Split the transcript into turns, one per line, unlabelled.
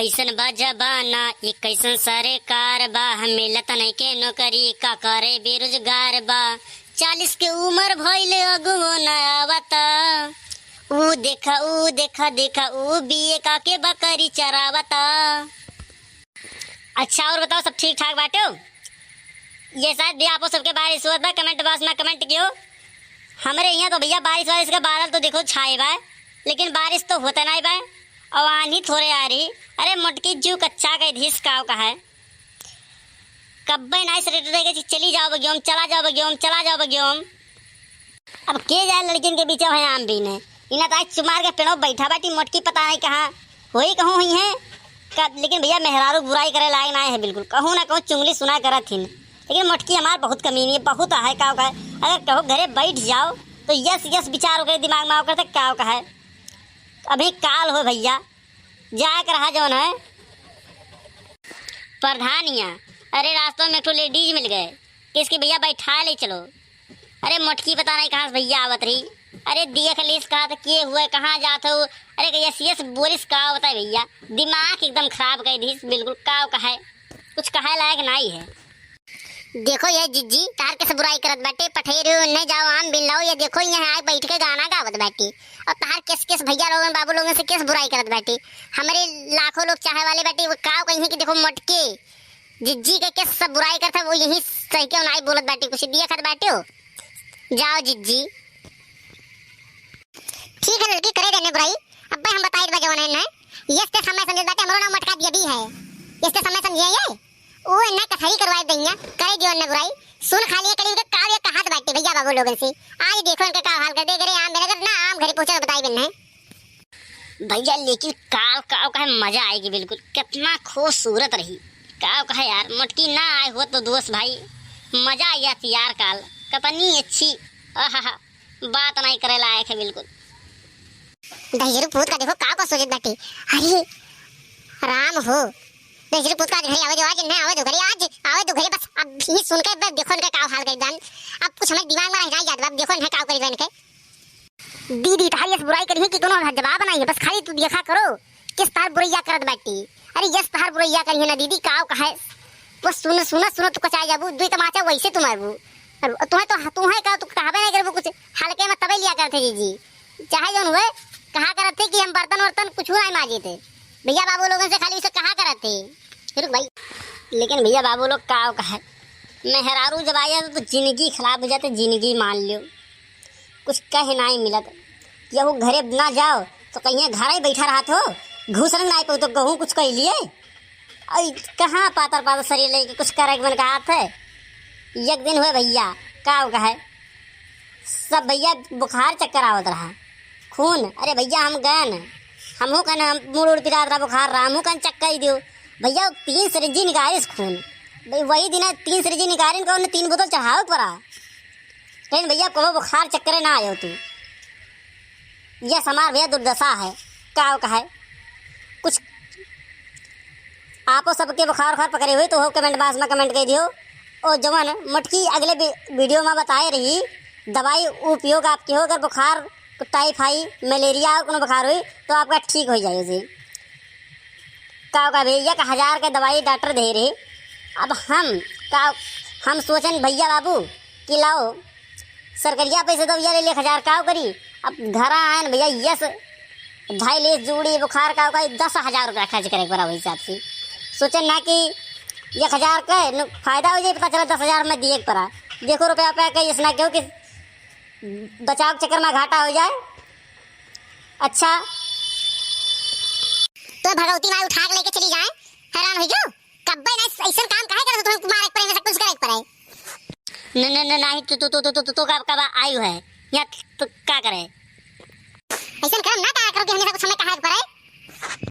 कैसन बा जबाना ये कैसन सरकार बा, मिलत नइखे नौकरी का करे बेरोजगार बा। 40 के उम्र भइले अगुओ न आवता, ऊ देखा देखा ऊ बीए का के बकरी चरावता। अच्छा और बताओ सब ठीक ठाक बाटे हो? ये शायद भी आपो सबके बारिश हुआ था, कमेंट बॉक्स में कमेंट कियो। हमारे यहाँ तो भैया बारिश का बादल तो देखो छाए बा, लेकिन बारिश तो होता नहीं बा, अवान ही थोड़े आ रही। अरे मोटकी जू कच्चा का धीस काव का है, कब्बे नाइस रेट देगा चली जाओ बग्योम, चला जाओ बग्योम, चला जाओ बग्योम। अब के जाए लड़किन के बीच है आम भी ने इना तो आज चुमार के पेड़ों बैठा बाटी, मोटकी पता नहीं कहाँ होई कहूँ हुई है। लेकिन भैया मेहरारू बुराई करे लायक ना है, बिल्कुल कहूँ ना कहूँ चुंगली सुना करत थी। लेकिन मोटकी हमार बहुत कमीनी है, बहुत है काव का है। अगर कहो घरे बैठ जाओ तो यस यस विचार हो दिमाग में आओ करते काव का है। अभी काल हो भैया जा कर रहा जौन है प्रधानिया। अरे रास्तों में एक तो लेडीज मिल गए, किसकी भैया बैठा ले चलो। अरे मोटकी पता नहीं कहाँ से भैया आवत रही। अरे देख लीस कहा था किए हुए कहाँ जाते हो। अरे यस यस बोलिस का बताए भैया, दिमाग एकदम खराब कर दी बिल्कुल काव का है, कुछ कहे लायक नहीं है। देखो ये जिज्जी तार के से बुराई करत बैठे पठेर ने जाओ आम बिन लाओ। ये देखो यहाँ आए बैठ के गाना गावत बैठी, और तार किस भैया लोगों बाबू लोगों से किस बुराई करत बैठी। हमारे लाखों लोग चाहे वाले बैठे वो काव कहीं कि देखो मोटके जिज्जी के किस सब बुराई करता वो यही सही क्यों नहीं बोलत बैठी, कुछ दिया कर बैठे हो। जाओ जिज्जी ठीक है लड़की करे रहने बुराई। अब हम बताए बजवान है ये समय समझ बैठे हमारा नाम मटका दिया भी है, ये समय समझिए ये ओ ना कथई करवाए दैया करे जो ने बुराई सुन खा लिया करी के काव ये कहां बैठे भैया बाबू लोगन से। आज देखो इनका का हाल कर दे करे आम मेरे ना आम घरे पहुंचा बताई बिन है भैया। लेकिन काव काव का मजा आएगी बिल्कुल, कितना खूबसूरत रही काव का यार। मोटकी ना आए हो तो दोस्त भाई मजा आ गया यार, काल कितनी अच्छी आहा बात नहीं करे लायक है बिल्कुल। दहिरू पूत का देखो काव का सोचत बैठी, अरे राम हो दहिरू पूत का घरे आवे जो आज नहीं आवे तो घरे आज आवे तो घरे बस। अब ही सुन के देखो इनका काव हाल कर जान, अब कुछ हमें दिमाग में रह जाए याद। अब देखो इनका काव करी जान के दीदी तारी इस बुराई करी है कि कोनो जवाब नहीं है, बस खाली तू देखा करो किस तार बुरैया करत बैठी। अरे यस तार बुरैया करी है ना दीदी काव का है, बस सुन तो कचा जाबू दुई तमाचा वैसे तुम आबू तुम्हें तो तू है का तू कहबे नहीं करबू कुछ हल्के में तबे लिया करते जी चाहे जौन हुए कहा करत थे कि हम बर्तन वर्तन कुछ नहीं माजे थे भैया बाबू लोगों से, खाली उसे कहा करत थे रुक भाई। लेकिन भैया बाबू लोग काव का है मेहरारू जब आया तो जिंदगी खराब हो जाते, जिंदगी मान लियो कुछ कह नहीं मिलत। या वो घरे ना जाओ तो कहीं घर ही बैठा रहा तो घूसरन नहीं पाओ तो कहूँ कुछ कह लिए कहाँ पातर पातर शरीर लेके कुछ करे मन का हाथ है। एक दिन हुए भैया काव का है सब भैया बुखार चक्कर आवत रहा खून। अरे भैया हम गए न हमहू कन मुड़ उड़ पिरा रहा बुखार रहा, हमहू कन चक्कर ही दियो भैया 3 सिरिंजी निकालिस खून। भाई वही दिन 3 सिरिंजी निकालिन को 3 बोतल चढ़ाओ पड़ा। लेकिन भैया को बुखार चक्कर ना आयो तू, यह समार भैया दुर्दशा है काव का है। कुछ आपो सबके बुखार उखार पकड़े हुए तो हो कमेंट बॉक्स में कमेंट कर दियो। और जवान मोटकी अगले वीडियो में बताए रही दवाई उपयोग आपके हो, अगर बुखार टाइफाइड मलेरिया और कोनो बुखार हुई तो आपका ठीक हो जाए जी का भैया का 1000 का दवाई डॉक्टर दे रहे। अब हम सोचन भैया बाबू कि लाओ सरकरिया पैसे दो भैया ले 1000 का करी। अब घर आए भैया यस 2.5 लेस जूड़ी बुखार का 10,000 रुपया खर्च करे पड़ा वही हिसाब से सोचन ना कि 1000 का फायदा हो जाए, पता चला 10,000 में दिए पड़ा। देखो रुपया पे कहीं इसना क्यों कि बचाव चक्कर में घाटा हो जाए। अच्छा तो भगवती माई उठा के लेके चली जाए, हैरान हो जो कब्बे ना ऐसा काम काहे करे तुम्हें तुम्हारे पर सब कुछ करे पड़े न नहीं तो कब आयु है या तो क्या करे ऐसा काम ना करा करो कि हमेशा कुछ हमें कहा पड़े।